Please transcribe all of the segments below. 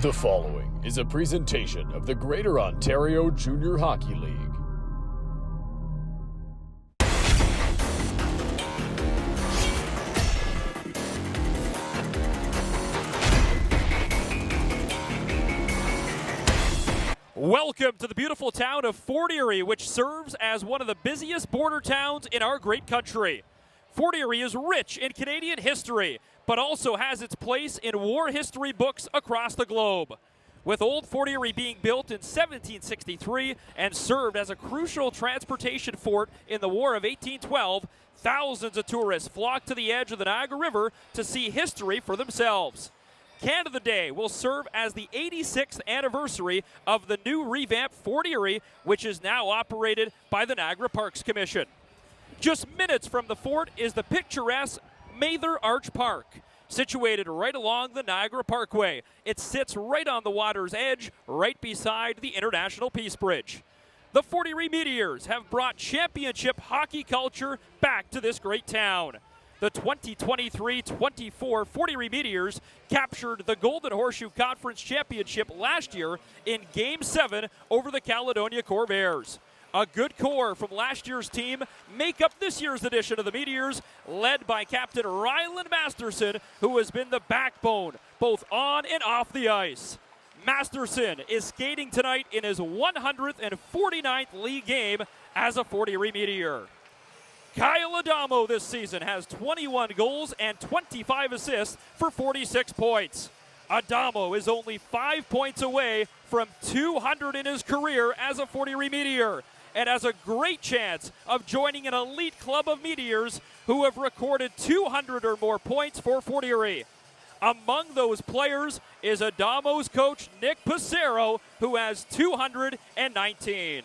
The following is a presentation of the Greater Ontario Junior Hockey League. Welcome to the beautiful town of Fort Erie, which serves as one of the busiest border towns in our great country. Fort Erie is rich in Canadian history, but also has its place in war history books across the globe. With Old Fort Erie being built in 1763 and served as a crucial transportation fort in the War of 1812, thousands of tourists flock to the edge of the Niagara River to see history for themselves. Canada Day will serve as the 86th anniversary of the new revamped Fort Erie, which is now operated by the Niagara Parks Commission. Just minutes from the fort is the picturesque Mather Arch Park, situated right along the Niagara Parkway. It sits right on the water's edge, right beside the International Peace Bridge. The Fort Erie Meteors have brought championship hockey culture back to this great town. The 2023-24 Fort Erie Meteors captured the Golden Horseshoe Conference Championship last year in Game 7 over the Caledonia Corvairs. A good core from last year's team make up this year's edition of the Meteors, led by Captain Ryland Masterson, who has been the backbone both on and off the ice. Masterson is skating tonight in his 149th league game as a Fort Erie Meteor. Kyle Adamo this season has 21 goals and 25 assists for 46 points. Adamo is only 5 points away from 200 in his career as a Fort Erie Meteor and has a great chance of joining an elite club of Meteors who have recorded 200 or more points for Fort Erie. Among those players is Adamo's coach, Nick Passero, who has 219.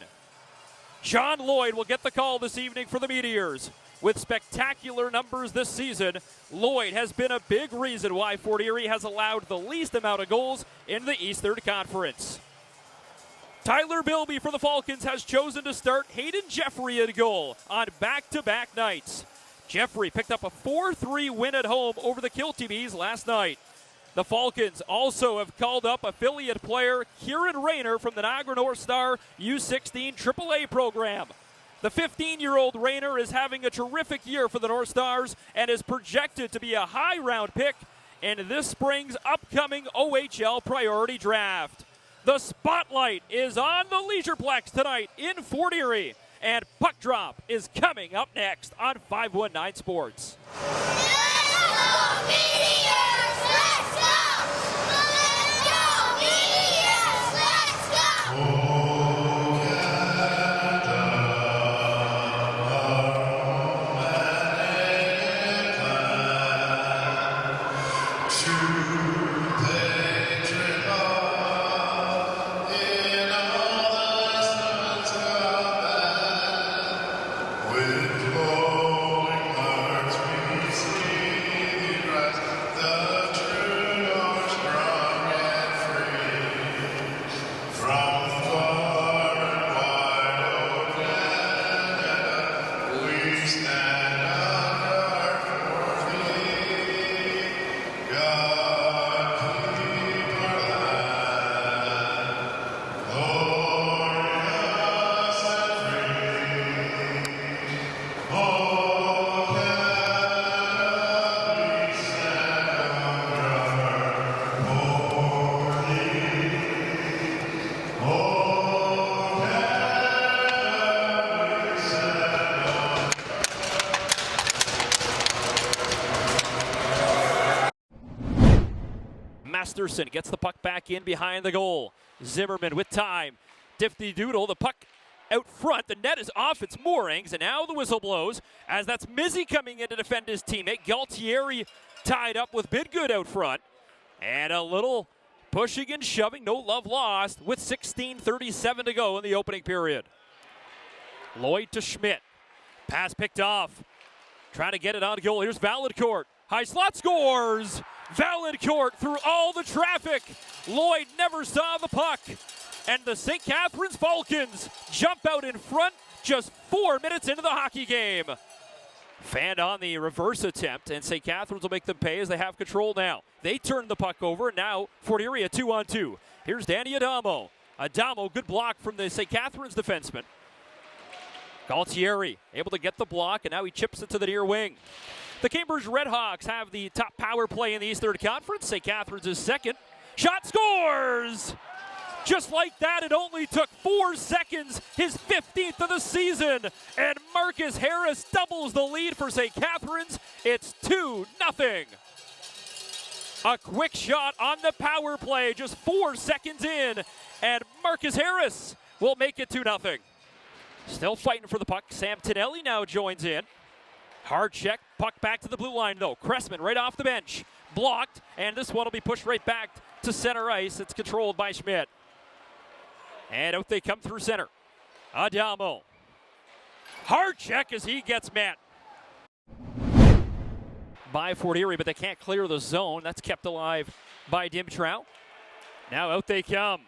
John Lloyd will get the call this evening for the Meteors. With spectacular numbers this season, Lloyd has been a big reason why Fort Erie has allowed the least amount of goals in the Eastern Conference. Tyler Bilby for the Falcons has chosen to start Hayden Jeffrey in goal on back-to-back nights. Jeffrey picked up a 4-3 win at home over the Kilty Bees last night. The Falcons also have called up affiliate player Kieran Rayner from the Niagara North Star U16 AAA program. The 15-year-old Rayner is having a terrific year for the North Stars and is projected to be a high-round pick in this spring's upcoming OHL priority draft. The spotlight is on the Leisure Plex tonight in Fort Erie, and Puck Drop is coming up next on 519 Sports. Masterson gets the puck back in behind the goal. Zimmerman with time. Difty Doodle, the puck out front. The net is off its moorings, and now the whistle blows as that's Mizzy coming in to defend his teammate. Galtieri tied up with Bidgood out front. And a little pushing and shoving, no love lost with 16:37 to go in the opening period. Lloyd to Schmidt. Pass picked off. Trying to get it on goal. Here's Valancourt. High slot scores. Valancourt through all the traffic. Lloyd never saw the puck. And the St. Catharines Falcons jump out in front just 4 minutes into the hockey game. Fanned on the reverse attempt, and St. Catharines will make them pay as they have control now. They turn the puck over, now Fort Erie a 2-on-2. Here's Danny Adamo. Adamo, good block from the St. Catharines defenseman. Galtieri able to get the block, and now he chips it to the near wing. The Cambridge Redhawks have the top power play in the Eastern Conference. St. Catharines is second. Shot scores! Just like that, it only took 4 seconds, his 15th of the season. And Marcus Harris doubles the lead for St. Catharines. It's 2-0. A quick shot on the power play, just 4 seconds in. And Marcus Harris will make it 2-0. Still fighting for the puck. Sam Tonelli now joins in. Hard check, puck back to the blue line though. Cressman right off the bench. Blocked, and this one will be pushed right back to center ice. It's controlled by Schmidt. And out they come through center. Adamo. Hard check as he gets met by Fort Erie, but they can't clear the zone. That's kept alive by Dimtrow. Now out they come.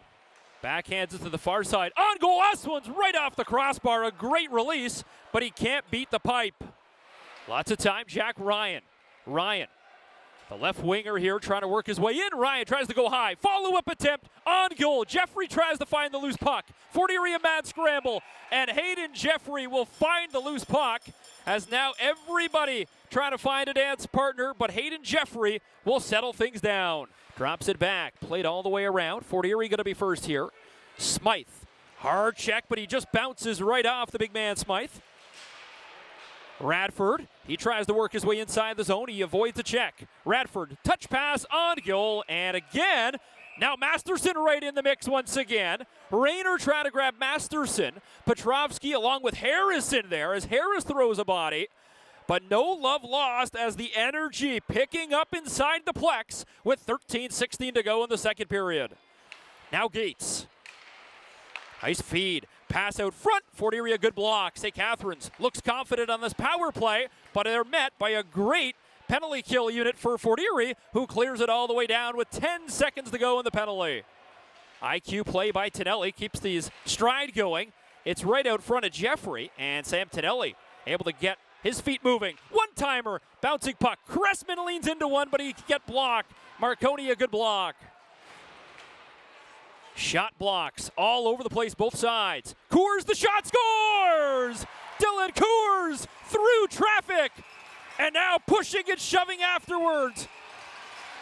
Backhands it to the far side. On goal, this one's right off the crossbar. A great release, but he can't beat the pipe. Lots of time, Jack Ryan. Ryan, the left winger here, trying to work his way in. Ryan tries to go high. Follow-up attempt on goal. Jeffrey tries to find the loose puck. Fort Erie a mad scramble, and Hayden Jeffrey will find the loose puck, as now everybody trying to find a dance partner, but Hayden Jeffrey will settle things down. Drops it back, played all the way around. Fort Erie going to be first here. Smythe, hard check, but he just bounces right off the big man Smythe. Radford, he tries to work his way inside the zone. He avoids the check. Radford, touch pass on goal, and again, now Masterson right in the mix once again. Rayner trying to grab Masterson. Petrovsky along with Harris in there as Harris throws a body. But no love lost as the energy picking up inside the Plex with 13:16 to go in the second period. Now Gates. Nice feed. Pass out front. Fort Erie a good block. St. Catharines looks confident on this power play, but they're met by a great penalty kill unit for Fort Erie, who clears it all the way down with 10 seconds to go in the penalty. IQ play by Tonelli keeps these stride going. It's right out front of Jeffrey, and Sam Tonelli able to get his feet moving. One-timer, bouncing puck. Cressman leans into one, but he can get blocked. Marconi a good block. Shot blocks all over the place, both sides. Coors, the shot scores! Dylan Coors through traffic, and now pushing and shoving afterwards.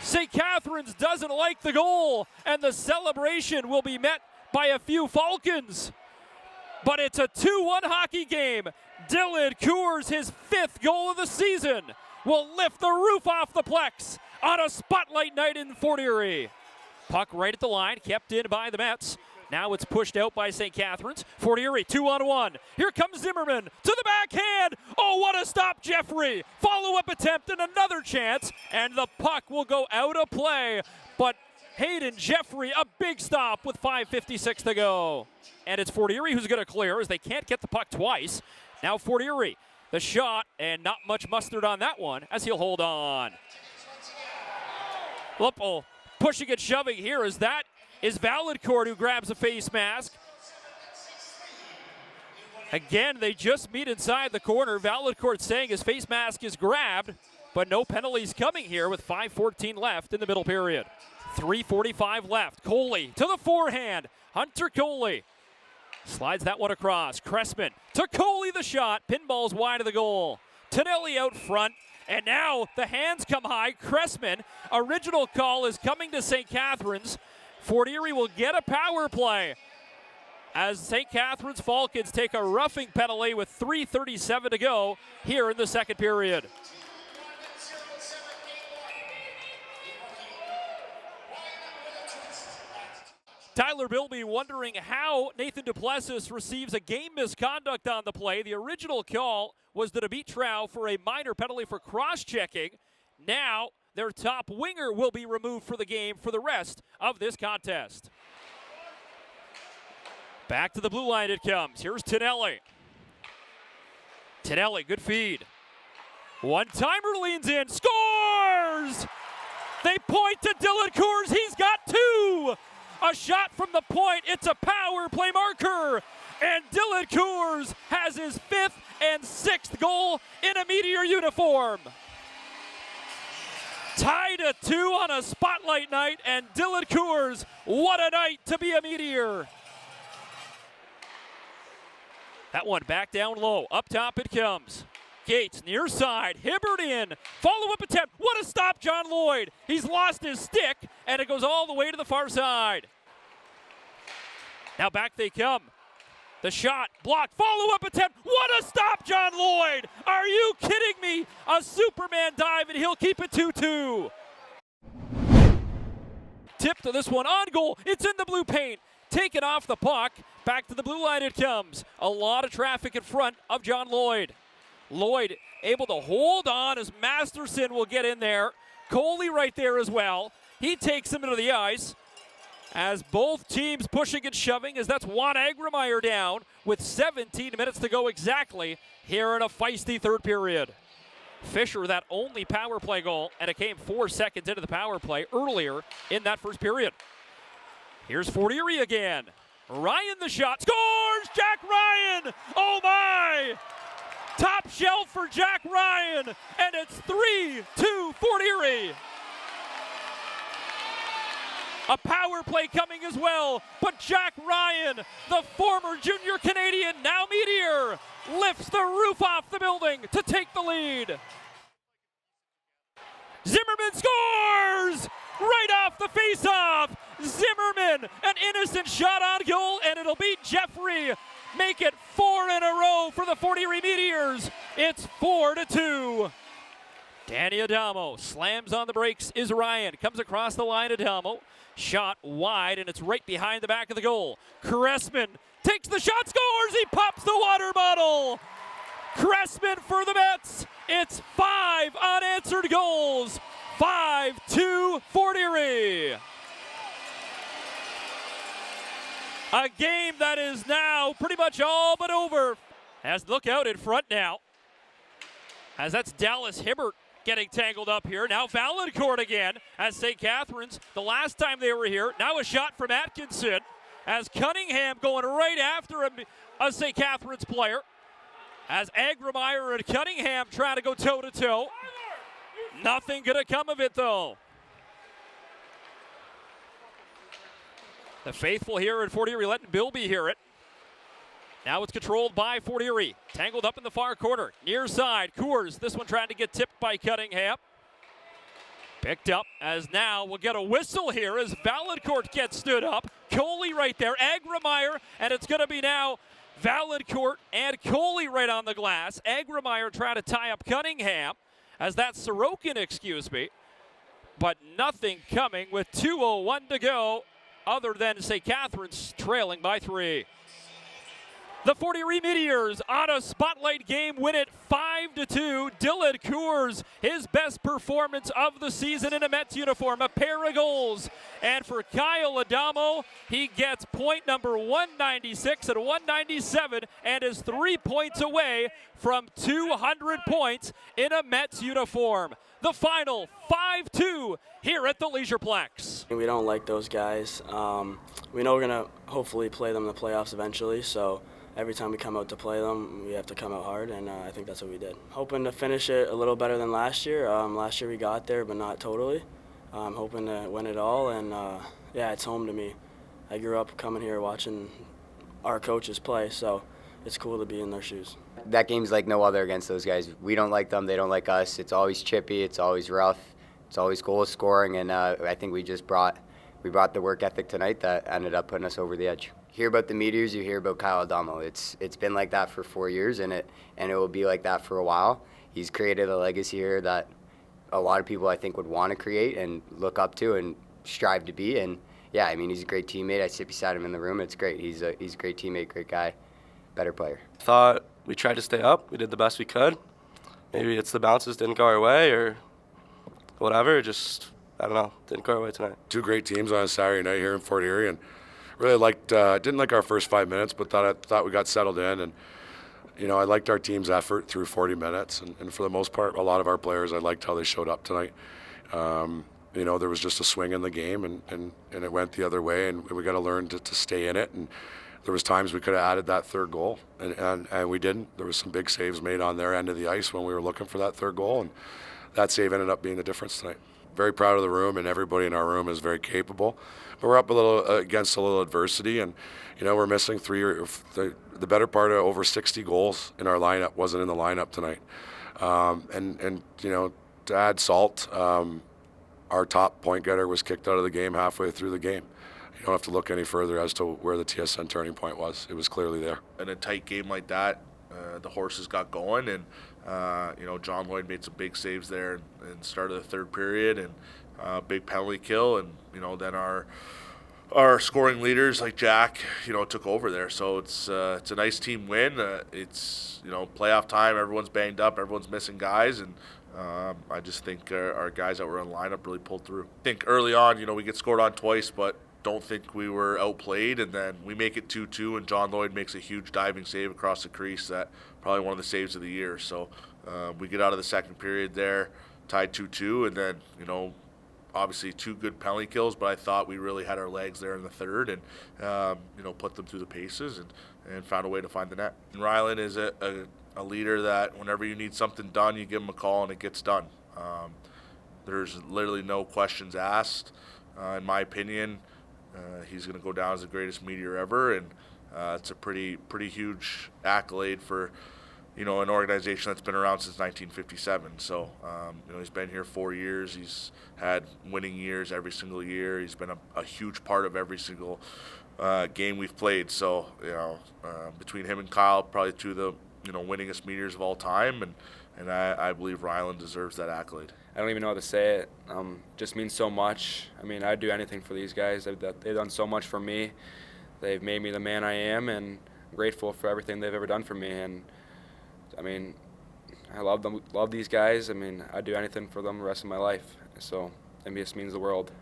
St. Catharines doesn't like the goal, and the celebration will be met by a few Falcons. But it's a 2-1 hockey game. Dylan Coors, his 5th goal of the season, will lift the roof off the Plex on a spotlight night in Fort Erie. Puck right at the line, kept in by the Mets. Now it's pushed out by St. Catharines. Fort Erie, 2-on-1. Here comes Zimmerman to the backhand. Oh, what a stop, Jeffrey. Follow-up attempt and another chance, and the puck will go out of play. But Hayden Jeffrey, a big stop with 5:56 to go. And it's Fort Erie who's going to clear as they can't get the puck twice. Now Fort Erie, the shot, and not much mustard on that one as he'll hold on. Lipple pushing and shoving here as that is Valancourt who grabs a face mask. Again, they just meet inside the corner. Valancourt saying his face mask is grabbed, but no penalties coming here with 5:14 left in the middle period. 3:45 left. Coley to the forehand. Hunter Coley slides that one across. Cressman to Coley, the shot. Pinball's wide of the goal. Tonelli out front. And now the hands come high. Cressman, original call is coming to St. Catharines. Fort Erie will get a power play as St. Catharines Falcons take a roughing penalty with 3:37 to go here in the second period. Tyler Bilby wondering how Nathan Duplessis receives a game misconduct on the play. The original call was to Dimtrow for a minor penalty for cross-checking. Now their top winger will be removed for the game for the rest of this contest. Back to the blue line it comes. Here's Tonelli. Tonelli, good feed. One-timer leans in, scores! They point to Dylan Coors, he's got 2! A shot from the point, it's a power play marker. And Dylan Coors has his 5th and 6th goal in a Meteor uniform. Tied at 2 on a spotlight night, and Dylan Coors, what a night to be a Meteor. That one back down low. Up top it comes. Gates near side. Hibbert in. Follow-up attempt. What a stop, John Lloyd. He's lost his stick, and it goes all the way to the far side. Now back they come. The shot blocked. Follow-up attempt. What a stop, John Lloyd. Are you kidding me? A Superman dive, and he'll keep it 2-2. Tip to this one on goal. It's in the blue paint. Taken off the puck. Back to the blue line it comes. A lot of traffic in front of John Lloyd. Lloyd able to hold on as Masterson will get in there. Coley right there as well. He takes him into the ice as both teams pushing and shoving, as that's Juan Agremeyer down with 17 minutes to go exactly here in a feisty third period. Fisher, that only power play goal, and it came 4 seconds into the power play earlier in that first period. Here's Fort Erie again. Ryan the shot, scores! Jack Ryan! Oh my! Top shelf for Jack Ryan, and it's 3-2 Fort Erie. A power play coming as well, but Jack Ryan, the former junior Canadian, now Meteor, lifts the roof off the building to take the lead. Zimmerman scores! Right off the face-off. Zimmerman, an innocent shot on goal, and it'll be Jeffrey. Make it 4 in a row for the Fort Erie Meteors. It's 4-2. Danny Adamo slams on the brakes is Ryan. Comes across the line, Adamo. Shot wide, and it's right behind the back of the goal. Cressman takes the shot, scores! He pops the water bottle. Cressman for the Mets. It's 5 unanswered goals. 5-2 Fort Erie. A game that is now pretty much all but over. As look out in front now. As that's Dallas Hibbert getting tangled up here. Now Valancourt again as St. Catharines. The last time they were here. Now a shot from Atkinson. As Cunningham going right after a St. Catharines player. As Agremeyer and Cunningham trying to go toe-to-toe. Nothing gonna come of it though. The faithful here in Fort Erie letting Bilby hear it. Now it's controlled by Fort Erie. Tangled up in the far corner. Near side, Coors. This one trying to get tipped by Cunningham. Picked up as now we'll get a whistle here as Valancourt gets stood up. Coley right there, Agremeyer, and it's going to be now Valancourt and Coley right on the glass. Agremeyer trying to tie up Cunningham as that's Sorokin, excuse me. But nothing coming with 2:01 to go other than St. Catharines trailing by 3. The Fort Erie Meteors on a spotlight game win it 5-2. Dylan Coors, his best performance of the season in a Mets uniform, a pair of goals. And for Kyle Adamo, he gets point number 196 and 197 and is 3 points away from 200 points in a Mets uniform. The final 5-2 here at the Leisure Plex. We don't like those guys. We know we're going to hopefully play them in the playoffs eventually, so every time we come out to play them, we have to come out hard, and I think that's what we did. Hoping to finish it a little better than last year. Last year we got there, but not totally. I'm hoping to win it all, and yeah, it's home to me. I grew up coming here watching our coaches play, so it's cool to be in their shoes. That game's like no other against those guys. We don't like them, they don't like us. It's always chippy, it's always rough, it's always goal scoring, and I think we brought the work ethic tonight that ended up putting us over the edge. Hear about the Meteors, you hear about Kyle Adamo. It's been like that for 4 years, and it will be like that for a while. He's created a legacy here that a lot of people I think would want to create and look up to and strive to be. And yeah, I mean, he's a great teammate. I sit beside him in the room. It's great. He's a great teammate, great guy, better player. Thought we tried to stay up. We did the best we could. Maybe it's the bounces didn't go our way or whatever. Just, I don't know, didn't go our way tonight. Two great teams on a Saturday night here in Fort Erie, and really didn't like our first 5 minutes, but thought we got settled in, and you know, I liked our team's effort through 40 minutes, and for the most part, a lot of our players, I liked how they showed up tonight. You know, there was just a swing in the game, and it went the other way, and we got to learn to stay in it, and there was times we could have added that third goal, and we didn't. There was some big saves made on their end of the ice when we were looking for that third goal, and that save ended up being the difference tonight. Very proud of the room, and everybody in our room is very capable. But we're up a little against a little adversity, and we're missing the better part of over 60 goals in our lineup wasn't in the lineup tonight. And to add salt, our top point getter was kicked out of the game halfway through the game. You don't have to look any further as to where the TSN turning point was. It was clearly there. In a tight game like that, the horses got going, and John Lloyd made some big saves there in the start of the third period, and big penalty kill, and then our scoring leaders like Jack, took over there. So it's a nice team win. It's playoff time. Everyone's banged up. Everyone's missing guys, and I just think our guys that were in the lineup really pulled through. I think early on, we get scored on twice, but don't think we were outplayed, and then we make it 2-2, and John Lloyd makes a huge diving save across the crease. That probably one of the saves of the year. So we get out of the second period there, tied 2-2, and then obviously two good penalty kills, but I thought we really had our legs there in the third, and put them through the paces and found a way to find the net. And Ryland is a leader that whenever you need something done, you give him a call and it gets done. There's literally no questions asked. In my opinion, he's going to go down as the greatest Meteor ever, and it's a pretty huge accolade for an organization that's been around since 1957. So he's been here 4 years. He's had winning years every single year. He's been a huge part of every single game we've played. So between him and Kyle, probably two of the winningest Meteors of all time, and I believe Ryland deserves that accolade. I don't even know how to say it. Just means so much. I mean, I'd do anything for these guys. They've done so much for me. They've made me the man I am, and I'm grateful for everything they've ever done for me. And I mean, I love them, love these guys. I mean, I'd do anything for them the rest of my life. So it just means the world.